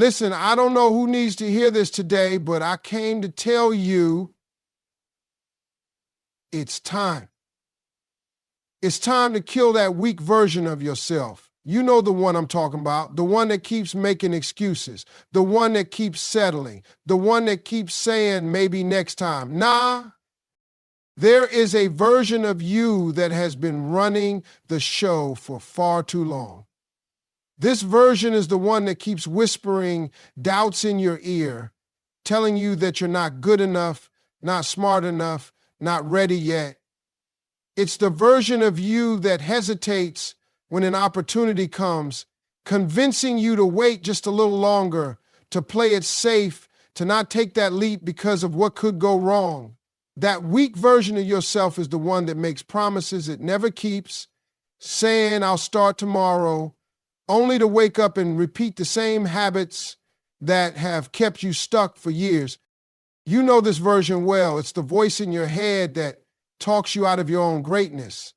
Listen, I don't know who needs to hear this today, but I came to tell you it's time. It's time to kill that weak version of yourself. You know the one I'm talking about, the one that keeps making excuses, the one that keeps settling, the one that keeps saying maybe next time. Nah, there is a version of you that has been running the show for far too long. This version is the one that keeps whispering doubts in your ear, telling you that you're not good enough, not smart enough, not ready yet. It's the version of you that hesitates when an opportunity comes, convincing you to wait just a little longer, to play it safe, to not take that leap because of what could go wrong. That weak version of yourself is the one that makes promises it never keeps, saying, I'll start tomorrow, only to wake up and repeat the same habits that have kept you stuck for years. You know this version well. It's the voice in your head that talks you out of your own greatness.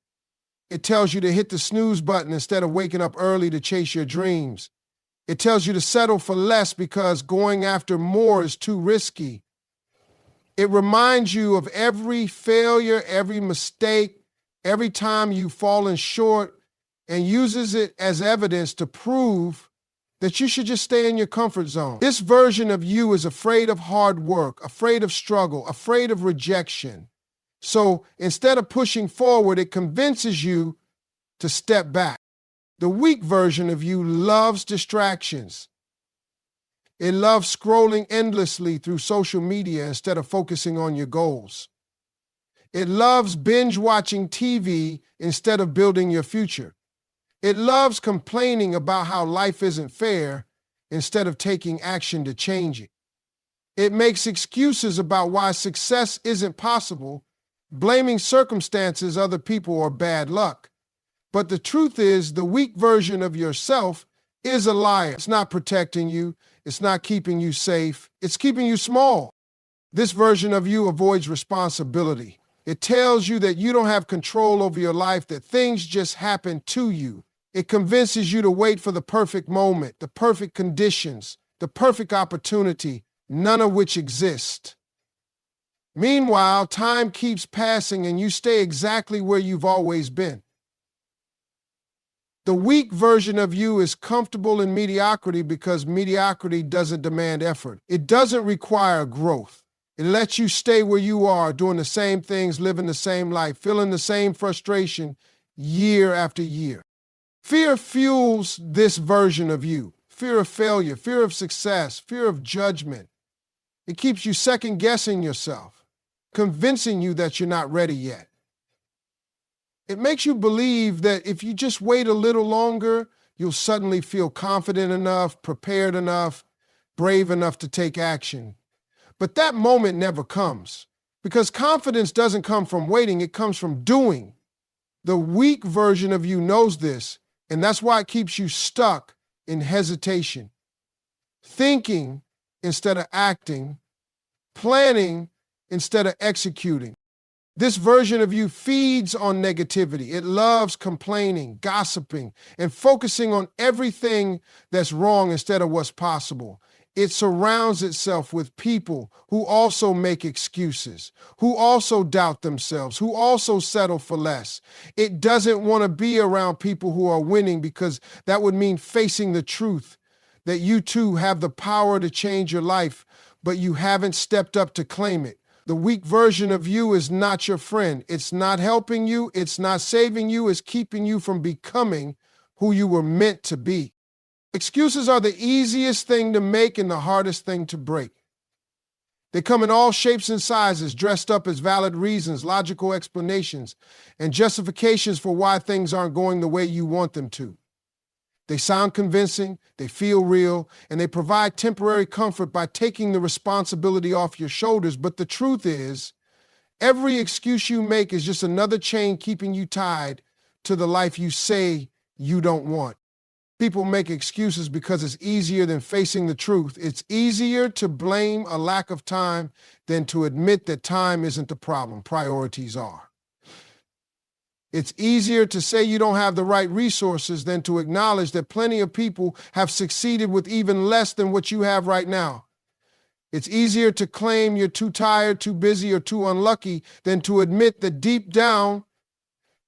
It tells you to hit the snooze button instead of waking up early to chase your dreams. It tells you to settle for less because going after more is too risky. It reminds you of every failure, every mistake, every time you've fallen short, and uses it as evidence to prove that you should just stay in your comfort zone. This version of you is afraid of hard work, afraid of struggle, afraid of rejection. So instead of pushing forward, it convinces you to step back. The weak version of you loves distractions. It loves scrolling endlessly through social media instead of focusing on your goals. It loves binge watching TV instead of building your future. It loves complaining about how life isn't fair instead of taking action to change it. It makes excuses about why success isn't possible, blaming circumstances, other people, or bad luck. But the truth is, the weak version of yourself is a liar. It's not protecting you. It's not keeping you safe. It's keeping you small. This version of you avoids responsibility. It tells you that you don't have control over your life, that things just happen to you. It convinces you to wait for the perfect moment, the perfect conditions, the perfect opportunity, none of which exist. Meanwhile, time keeps passing and you stay exactly where you've always been. The weak version of you is comfortable in mediocrity because mediocrity doesn't demand effort. It doesn't require growth. It lets you stay where you are, doing the same things, living the same life, feeling the same frustration year after year. Fear fuels this version of you. Fear of failure, fear of success, fear of judgment. It keeps you second-guessing yourself, convincing you that you're not ready yet. It makes you believe that if you just wait a little longer, you'll suddenly feel confident enough, prepared enough, brave enough to take action. But that moment never comes because confidence doesn't come from waiting, it comes from doing. The weak version of you knows this, and that's why it keeps you stuck in hesitation, thinking instead of acting, planning instead of executing. This version of you feeds on negativity. It loves complaining, gossiping, and focusing on everything that's wrong instead of what's possible. It surrounds itself with people who also make excuses, who also doubt themselves, who also settle for less. It doesn't want to be around people who are winning because that would mean facing the truth that you too have the power to change your life, but you haven't stepped up to claim it. The weak version of you is not your friend. It's not helping you. It's not saving you. It's keeping you from becoming who you were meant to be. Excuses are the easiest thing to make and the hardest thing to break. They come in all shapes and sizes, dressed up as valid reasons, logical explanations, and justifications for why things aren't going the way you want them to. They sound convincing, they feel real, and they provide temporary comfort by taking the responsibility off your shoulders. But the truth is, every excuse you make is just another chain keeping you tied to the life you say you don't want. People make excuses because it's easier than facing the truth. It's easier to blame a lack of time than to admit that time isn't the problem. Priorities are. It's easier to say you don't have the right resources than to acknowledge that plenty of people have succeeded with even less than what you have right now. It's easier to claim you're too tired, too busy, or too unlucky than to admit that deep down,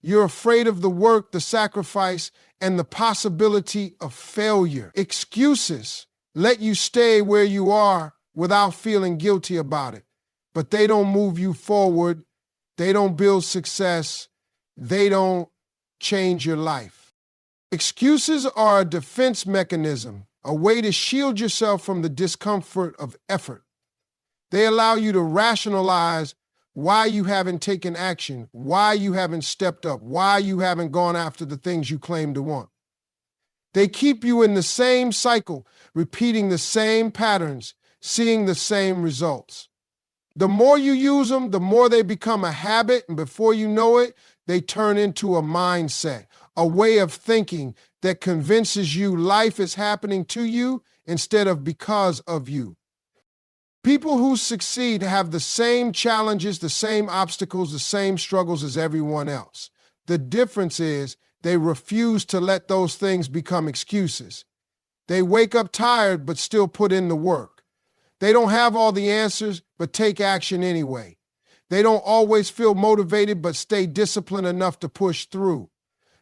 you're afraid of the work, the sacrifice, and the possibility of failure. Excuses let you stay where you are without feeling guilty about it, but they don't move you forward. They don't build success. They don't change your life. Excuses are a defense mechanism, a way to shield yourself from the discomfort of effort. They allow you to rationalize why you haven't taken action, why you haven't stepped up, why you haven't gone after the things you claim to want. They keep you in the same cycle, repeating the same patterns, seeing the same results. The more you use them, the more they become a habit, and before you know it, they turn into a mindset, a way of thinking that convinces you life is happening to you instead of because of you. People who succeed have the same challenges, the same obstacles, the same struggles as everyone else. The difference is they refuse to let those things become excuses. They wake up tired but still put in the work. They don't have all the answers but take action anyway. They don't always feel motivated but stay disciplined enough to push through.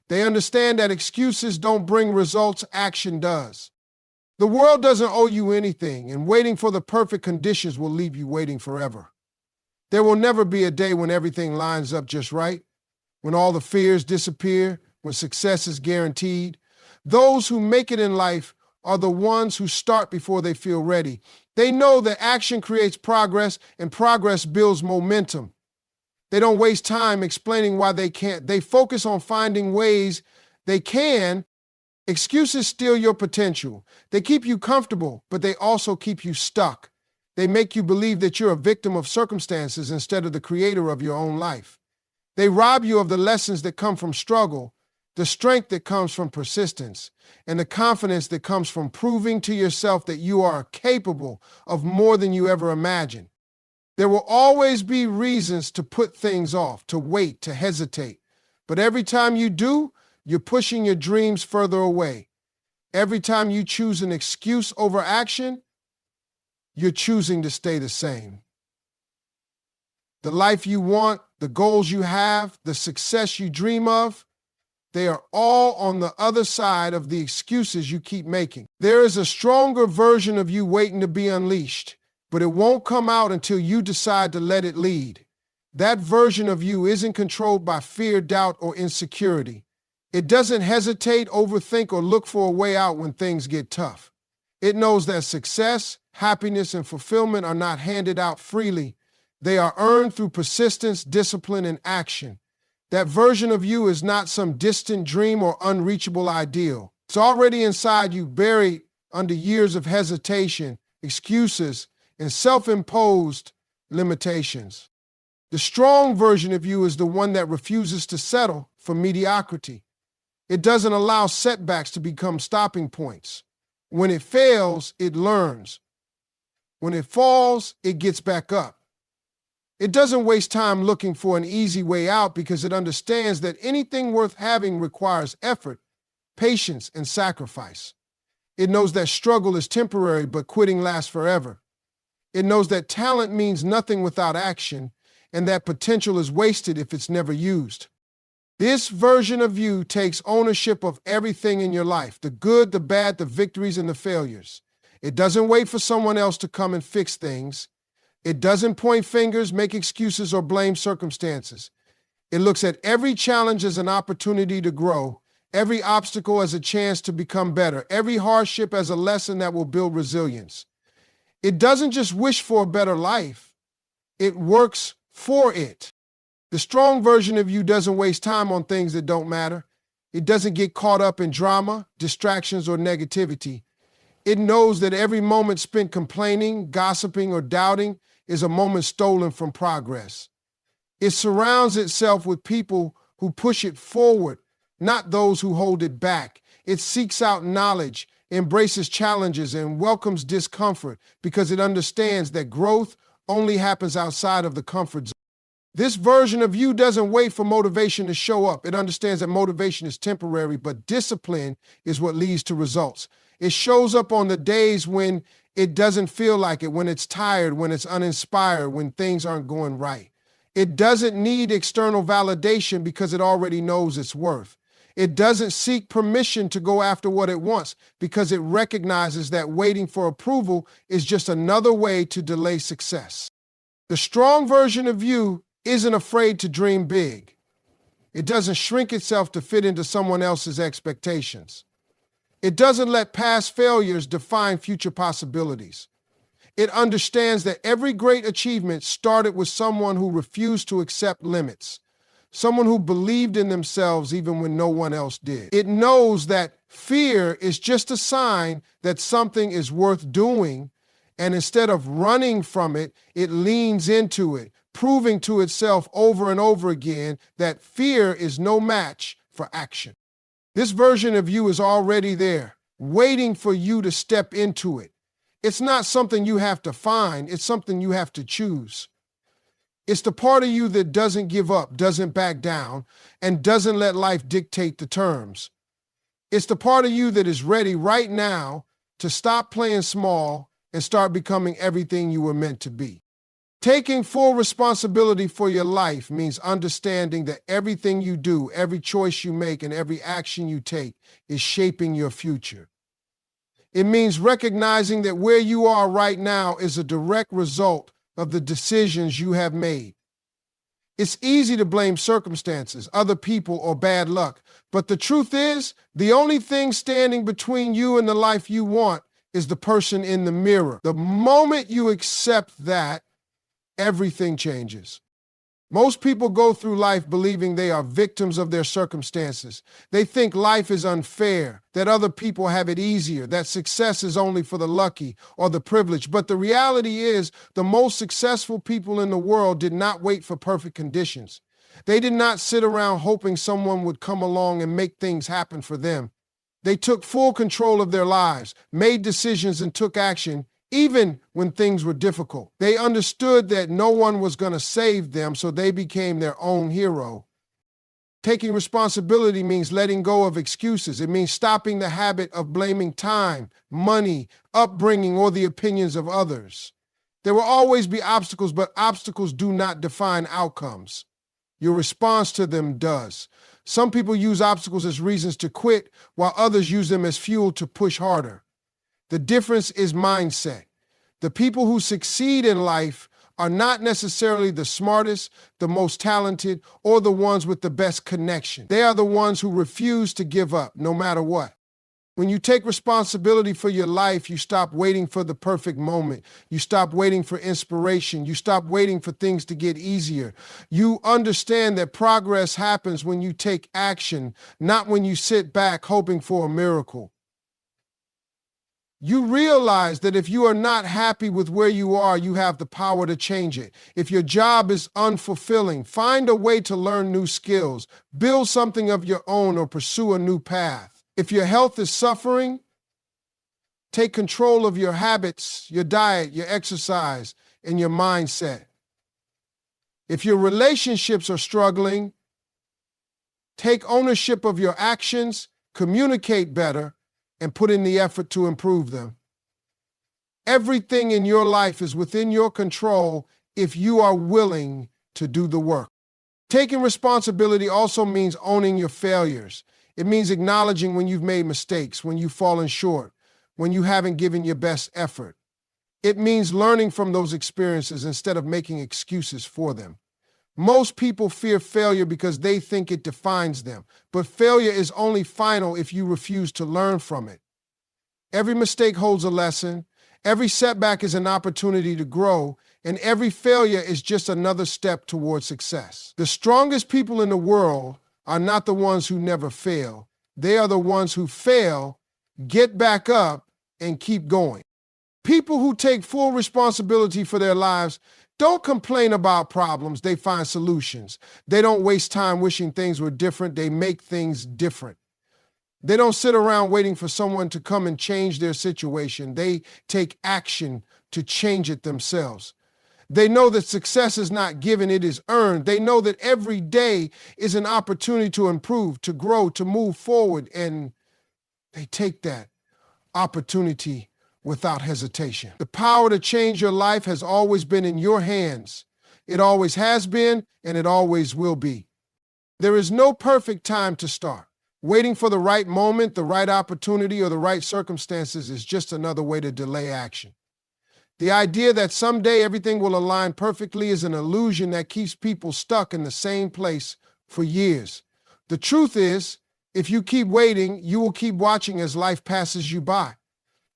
They understand that excuses don't bring results, action does. The world doesn't owe you anything, and waiting for the perfect conditions will leave you waiting forever. There will never be a day when everything lines up just right, when all the fears disappear, when success is guaranteed. Those who make it in life are the ones who start before they feel ready. They know that action creates progress, and progress builds momentum. They don't waste time explaining why they can't. They focus on finding ways they can. Excuses steal your potential. They keep you comfortable, but they also keep you stuck. They make you believe that you're a victim of circumstances instead of the creator of your own life. They rob you of the lessons that come from struggle, the strength that comes from persistence, and the confidence that comes from proving to yourself that you are capable of more than you ever imagined. There will always be reasons to put things off, to wait, to hesitate. But every time you do, you're pushing your dreams further away. Every time you choose an excuse over action, you're choosing to stay the same. The life you want, the goals you have, the success you dream of, they are all on the other side of the excuses you keep making. There is a stronger version of you waiting to be unleashed, but it won't come out until you decide to let it lead. That version of you isn't controlled by fear, doubt, or insecurity. It doesn't hesitate, overthink, or look for a way out when things get tough. It knows that success, happiness, and fulfillment are not handed out freely. They are earned through persistence, discipline, and action. That version of you is not some distant dream or unreachable ideal. It's already inside you, buried under years of hesitation, excuses, and self-imposed limitations. The strong version of you is the one that refuses to settle for mediocrity. It doesn't allow setbacks to become stopping points. When it fails, it learns. When it falls, it gets back up. It doesn't waste time looking for an easy way out because it understands that anything worth having requires effort, patience, and sacrifice. It knows that struggle is temporary, but quitting lasts forever. It knows that talent means nothing without action, and that potential is wasted if it's never used. This version of you takes ownership of everything in your life, the good, the bad, the victories, and the failures. It doesn't wait for someone else to come and fix things. It doesn't point fingers, make excuses, or blame circumstances. It looks at every challenge as an opportunity to grow, every obstacle as a chance to become better, every hardship as a lesson that will build resilience. It doesn't just wish for a better life. It works for it. The strong version of you doesn't waste time on things that don't matter. It doesn't get caught up in drama, distractions, or negativity. It knows that every moment spent complaining, gossiping, or doubting is a moment stolen from progress. It surrounds itself with people who push it forward, not those who hold it back. It seeks out knowledge, embraces challenges, and welcomes discomfort because it understands that growth only happens outside of the comfort zone. This version of you doesn't wait for motivation to show up. It understands that motivation is temporary, but discipline is what leads to results. It shows up on the days when it doesn't feel like it, when it's tired, when it's uninspired, when things aren't going right. It doesn't need external validation because it already knows its worth. It doesn't seek permission to go after what it wants because it recognizes that waiting for approval is just another way to delay success. The strong version of you isn't afraid to dream big. It doesn't shrink itself to fit into someone else's expectations. It doesn't let past failures define future possibilities. It understands that every great achievement started with someone who refused to accept limits, someone who believed in themselves even when no one else did. It knows that fear is just a sign that something is worth doing, and instead of running from it, it leans into it, proving to itself over and over again that fear is no match for action. This version of you is already there, waiting for you to step into it. It's not something you have to find, it's something you have to choose. It's the part of you that doesn't give up, doesn't back down, and doesn't let life dictate the terms. It's the part of you that is ready right now to stop playing small and start becoming everything you were meant to be. Taking full responsibility for your life means understanding that everything you do, every choice you make, and every action you take is shaping your future. It means recognizing that where you are right now is a direct result of the decisions you have made. It's easy to blame circumstances, other people, or bad luck, but the truth is, the only thing standing between you and the life you want is the person in the mirror. The moment you accept that, everything changes. Most people go through life believing they are victims of their circumstances. They think life is unfair, that other people have it easier, that success is only for the lucky or the privileged. But the reality is, the most successful people in the world did not wait for perfect conditions. They did not sit around hoping someone would come along and make things happen for them. They took full control of their lives, made decisions, and took action, even when things were difficult. They understood that no one was going to save them, so they became their own hero. Taking responsibility means letting go of excuses. It means stopping the habit of blaming time, money, upbringing, or the opinions of others. There will always be obstacles, but obstacles do not define outcomes. Your response to them does. Some people use obstacles as reasons to quit, while others use them as fuel to push harder. The difference is mindset. The people who succeed in life are not necessarily the smartest, the most talented, or the ones with the best connection. They are the ones who refuse to give up, no matter what. When you take responsibility for your life, you stop waiting for the perfect moment. You stop waiting for inspiration. You stop waiting for things to get easier. You understand that progress happens when you take action, not when you sit back hoping for a miracle. You realize that if you are not happy with where you are, you have the power to change it. If your job is unfulfilling, find a way to learn new skills, build something of your own, or pursue a new path. If your health is suffering, take control of your habits, your diet, your exercise, and your mindset. If your relationships are struggling, take ownership of your actions, communicate better, and put in the effort to improve them. Everything in your life is within your control if you are willing to do the work. Taking responsibility also means owning your failures. It means acknowledging when you've made mistakes, when you've fallen short, when you haven't given your best effort. It means learning from those experiences instead of making excuses for them. Most people fear failure because they think it defines them, but failure is only final if you refuse to learn from it. Every mistake holds a lesson, every setback is an opportunity to grow, and every failure is just another step toward success. The strongest people in the world are not the ones who never fail. They are the ones who fail, get back up, and keep going. People who take full responsibility for their lives don't complain about problems, they find solutions. They don't waste time wishing things were different, they make things different. They don't sit around waiting for someone to come and change their situation. They take action to change it themselves. They know that success is not given, it is earned. They know that every day is an opportunity to improve, to grow, to move forward, and they take that opportunity without hesitation. The power to change your life has always been in your hands. It always has been, and it always will be. There is no perfect time to start. Waiting for the right moment, the right opportunity, or the right circumstances is just another way to delay action. The idea that someday everything will align perfectly is an illusion that keeps people stuck in the same place for years. The truth is, if you keep waiting, you will keep watching as life passes you by.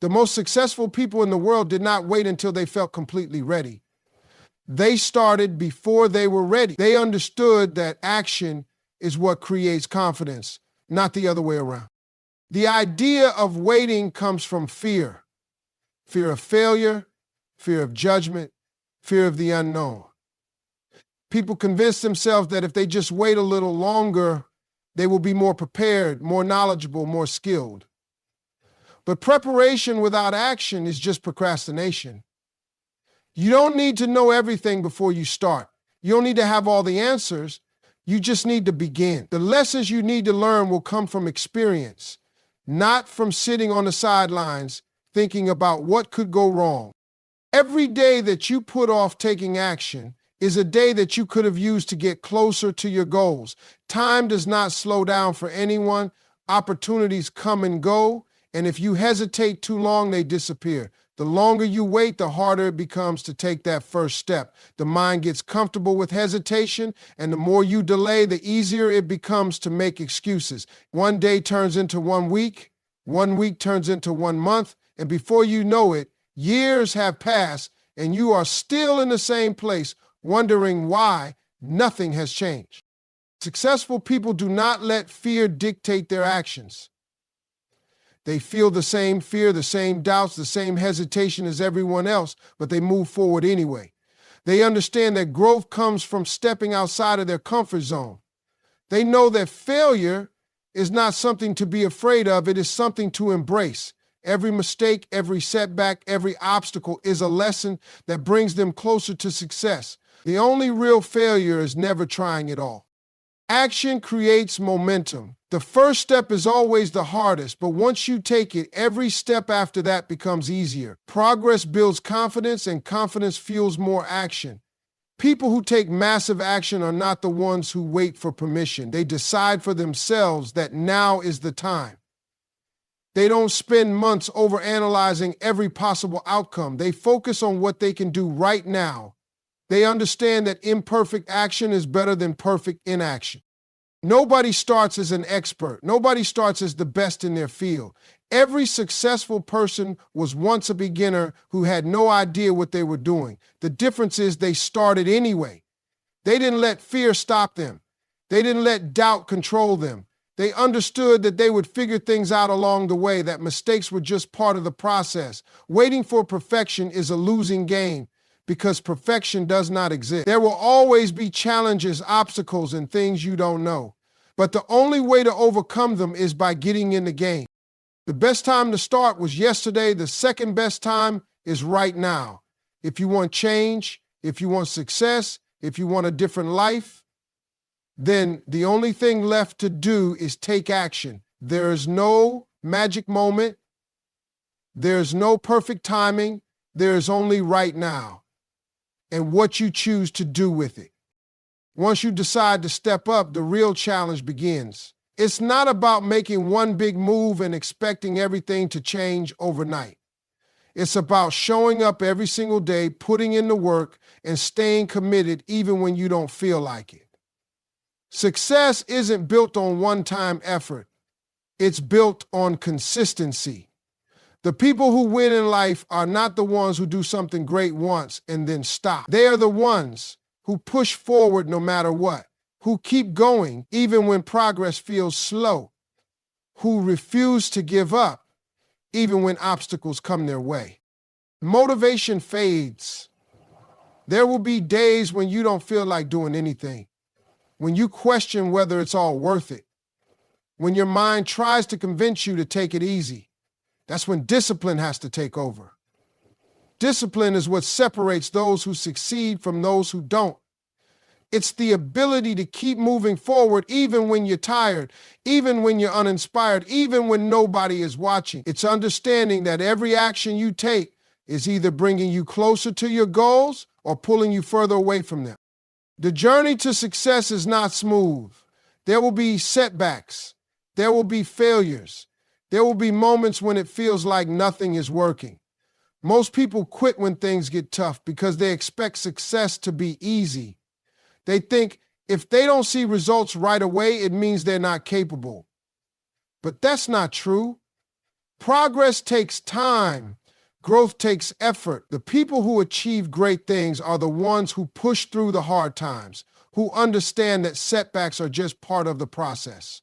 The most successful people in the world did not wait until they felt completely ready. They started before they were ready. They understood that action is what creates confidence, not the other way around. The idea of waiting comes from fear. Fear of failure, fear of judgment, fear of the unknown. People convince themselves that if they just wait a little longer, they will be more prepared, more knowledgeable, more skilled. But preparation without action is just procrastination. You don't need to know everything before you start. You don't need to have all the answers. You just need to begin. The lessons you need to learn will come from experience, not from sitting on the sidelines thinking about what could go wrong. Every day that you put off taking action is a day that you could have used to get closer to your goals. Time does not slow down for anyone. Opportunities come and go, and if you hesitate too long, they disappear. The longer you wait, the harder it becomes to take that first step. The mind gets comfortable with hesitation, and the more you delay, the easier it becomes to make excuses. One day turns into 1 week, 1 week turns into 1 month, and before you know it, years have passed, and you are still in the same place, wondering why nothing has changed. Successful people do not let fear dictate their actions. They feel the same fear, the same doubts, the same hesitation as everyone else, but they move forward anyway. They understand that growth comes from stepping outside of their comfort zone. They know that failure is not something to be afraid of, it is something to embrace. Every mistake, every setback, every obstacle is a lesson that brings them closer to success. The only real failure is never trying at all. Action creates momentum. The first step is always the hardest, but once you take it, every step after that becomes easier. Progress builds confidence, and confidence fuels more action. People who take massive action are not the ones who wait for permission. They decide for themselves that now is the time. They don't spend months overanalyzing every possible outcome. They focus on what they can do right now. They understand that imperfect action is better than perfect inaction. Nobody starts as an expert. Nobody starts as the best in their field. Every successful person was once a beginner who had no idea what they were doing. The difference is they started anyway. They didn't let fear stop them. They didn't let doubt control them. They understood that they would figure things out along the way, that mistakes were just part of the process. Waiting for perfection is a losing game, because perfection does not exist. There will always be challenges, obstacles, and things you don't know. But the only way to overcome them is by getting in the game. The best time to start was yesterday. The second best time is right now. If you want change, if you want success, if you want a different life, then the only thing left to do is take action. There is no magic moment. There is no perfect timing. There is only right now and what you choose to do with it. Once you decide to step up, the real challenge begins. It's not about making one big move and expecting everything to change overnight. It's about showing up every single day, putting in the work, and staying committed even when you don't feel like it. Success isn't built on one-time effort. It's built on consistency. The people who win in life are not the ones who do something great once and then stop. They are the ones who push forward no matter what, who keep going even when progress feels slow, who refuse to give up even when obstacles come their way. Motivation fades. There will be days when you don't feel like doing anything, when you question whether it's all worth it, when your mind tries to convince you to take it easy. That's when discipline has to take over. Discipline is what separates those who succeed from those who don't. It's the ability to keep moving forward even when you're tired, even when you're uninspired, even when nobody is watching. It's understanding that every action you take is either bringing you closer to your goals or pulling you further away from them. The journey to success is not smooth. There will be setbacks. There will be failures. There will be moments when it feels like nothing is working. Most people quit when things get tough because they expect success to be easy. They think if they don't see results right away, it means they're not capable. But that's not true. Progress takes time. Growth takes effort. The people who achieve great things are the ones who push through the hard times, who understand that setbacks are just part of the process,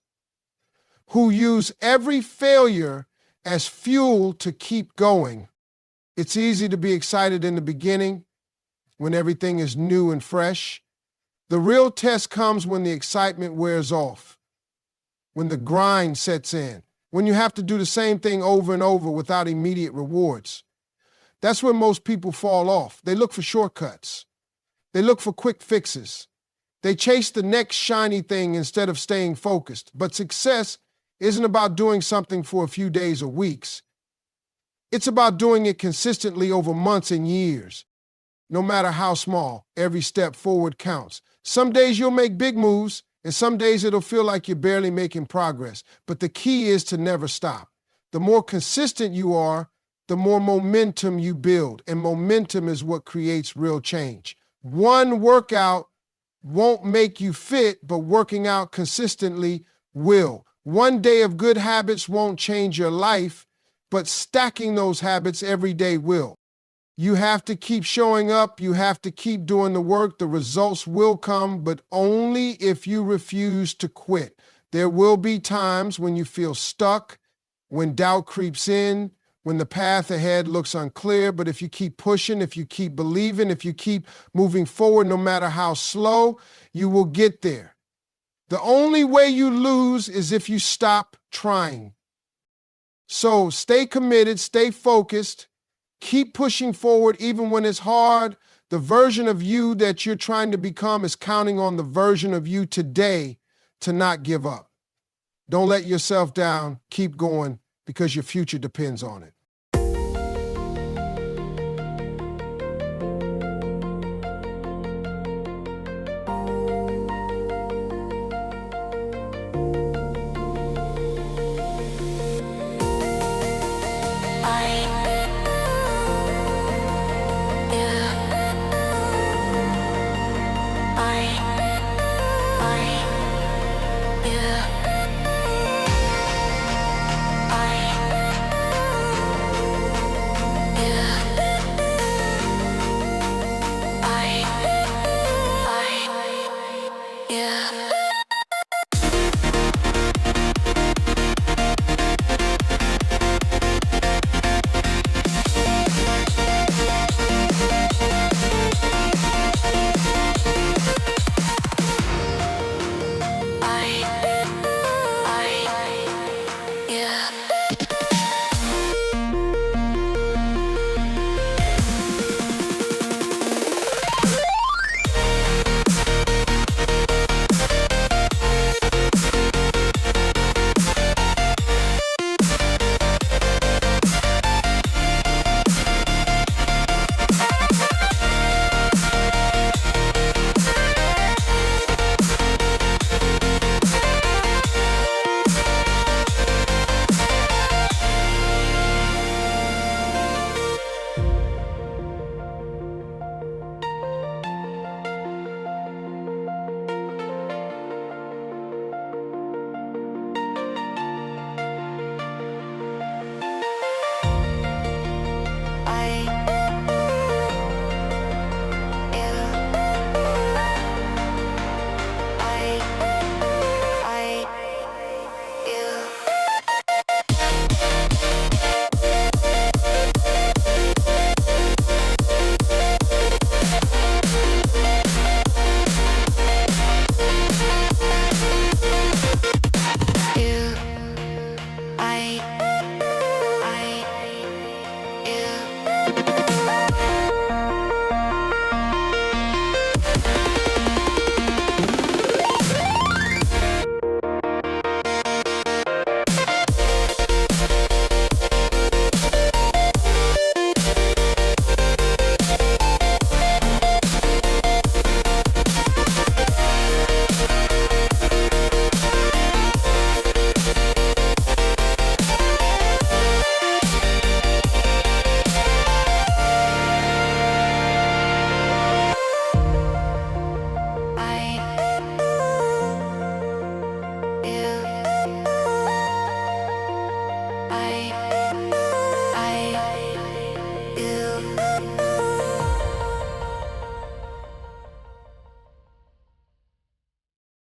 who use every failure as fuel to keep going. It's easy to be excited in the beginning when everything is new and fresh. The real test comes when the excitement wears off, when the grind sets in, when you have to do the same thing over and over without immediate rewards. That's where most people fall off. They look for shortcuts. They look for quick fixes. They chase the next shiny thing instead of staying focused. But success isn't about doing something for a few days or weeks. It's about doing it consistently over months and years. No matter how small, every step forward counts. Some days you'll make big moves, and some days it'll feel like you're barely making progress. But the key is to never stop. The more consistent you are, the more momentum you build, and momentum is what creates real change. One workout won't make you fit, but working out consistently will. One day of good habits won't change your life, but stacking those habits every day will. You have to keep showing up. You have to keep doing the work. The results will come, but only if you refuse to quit. There will be times when you feel stuck, when doubt creeps in, when the path ahead looks unclear. But if you keep pushing, if you keep believing, if you keep moving forward, no matter how slow, you will get there. The only way you lose is if you stop trying. So stay committed, stay focused. Keep pushing forward even when it's hard. The version of you that you're trying to become is counting on the version of you today to not give up. Don't let yourself down. Keep going because your future depends on it.